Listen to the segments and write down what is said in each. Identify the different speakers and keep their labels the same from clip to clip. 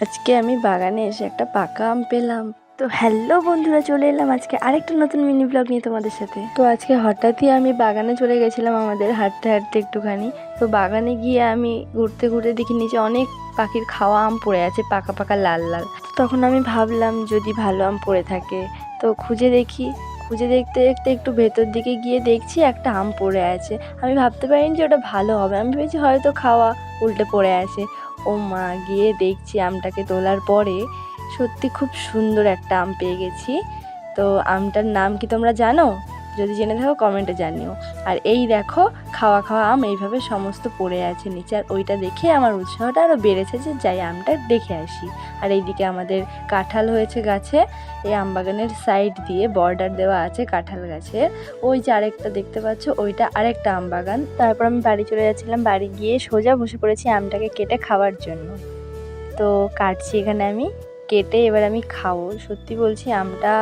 Speaker 1: আজকে আমি বাগানে এসে একটা পাকা আম পেলাম। তো হ্যালো বন্ধুরা, চলে এলাম আজকে আরেকটা নতুন মিনি ব্লগ নিয়ে তোমাদের সাথে। তো আজকে হঠাৎই আমি বাগানে চলে গেছিলাম আমাদের হাঁটতে হাঁটতে একটুখানি। তো বাগানে গিয়ে আমি ঘুরতে ঘুরতে দেখি নিচে অনেক পাখির খাওয়া আম পড়ে আছে, পাকা পাকা লাল লাল। তখন আমি ভাবলাম যদি ভালো আম পড়ে থাকে, তো খুঁজে দেখি। খুঁজে দেখতে দেখতে একটু ভেতর দিকে গিয়ে দেখছি একটা আম পড়ে আছে। আমি ভাবতে পারিনি যে ওটা ভালো হবে, আমি ভেবেছি হয়তো খাওয়া, উল্টে পড়ে আছে। ও মা, গিয়ে দেখছি আমটাকে তোলার পরে সত্যি খুব সুন্দর একটা আম পেয়ে গেছি। তো আমটার নাম কি তোমরা জানো? যদি জেনে থাকো কমেন্টে জানিও। আর এই দেখো, খাওয়া খাওয়া আম এইভাবে সমস্ত পড়ে আছে নিচে। আর ওইটা দেখে আমার উৎসাহটা আরও বেড়েছে যে যাই আমটা দেখে আসি। আর এইদিকে আমাদের কাঁঠাল হয়েছে গাছে। এই আমবাগানের সাইড দিয়ে বর্ডার দেওয়া আছে কাঁঠাল গাছের। ওই যে আরেকটা দেখতে পাচ্ছ, ওইটা আরেকটা আম বাগান। তারপর আমি বাড়ি চলে যাচ্ছিলাম, বাড়ি গিয়ে সোজা বসে পড়েছি আমটাকে কেটে খাওয়ার জন্য। তো কাটছি এখানে আমি, কেটে এবার আমি খাবো। সত্যি বলছি, আমটা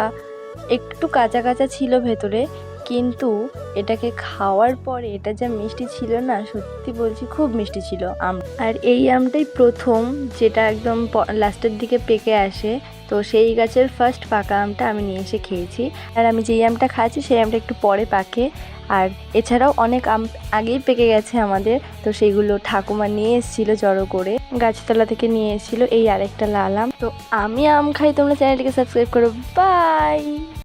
Speaker 1: একটু কাঁচা কাঁচা ছিল ভেতরে, কিন্তু এটাকে খাওয়ার পরে এটা যা মিষ্টি ছিল না, সত্যি বলছি খুব মিষ্টি ছিল আম। আর এই আমটাই প্রথম যেটা একদম লাস্টের দিকে পেকে আসে। তো সেই গাছের ফার্স্ট পাকা আমটা আমি নিয়ে এসে খেয়েছি। আর আমি যেই আমটা খাচ্ছি সেই আমটা একটু পরে পাকে। আর এছাড়াও অনেক আম আগেই পেকে গেছে আমাদের, তো সেইগুলো ঠাকুমা নিয়ে এসেছিলো জড়ো করে, গাছতলা থেকে নিয়ে এসেছিলো। এই আরেকটা লাল আম। তো আমি আম খাই, তোমরা চ্যানেলটিকে সাবস্ক্রাইব করো। বাই।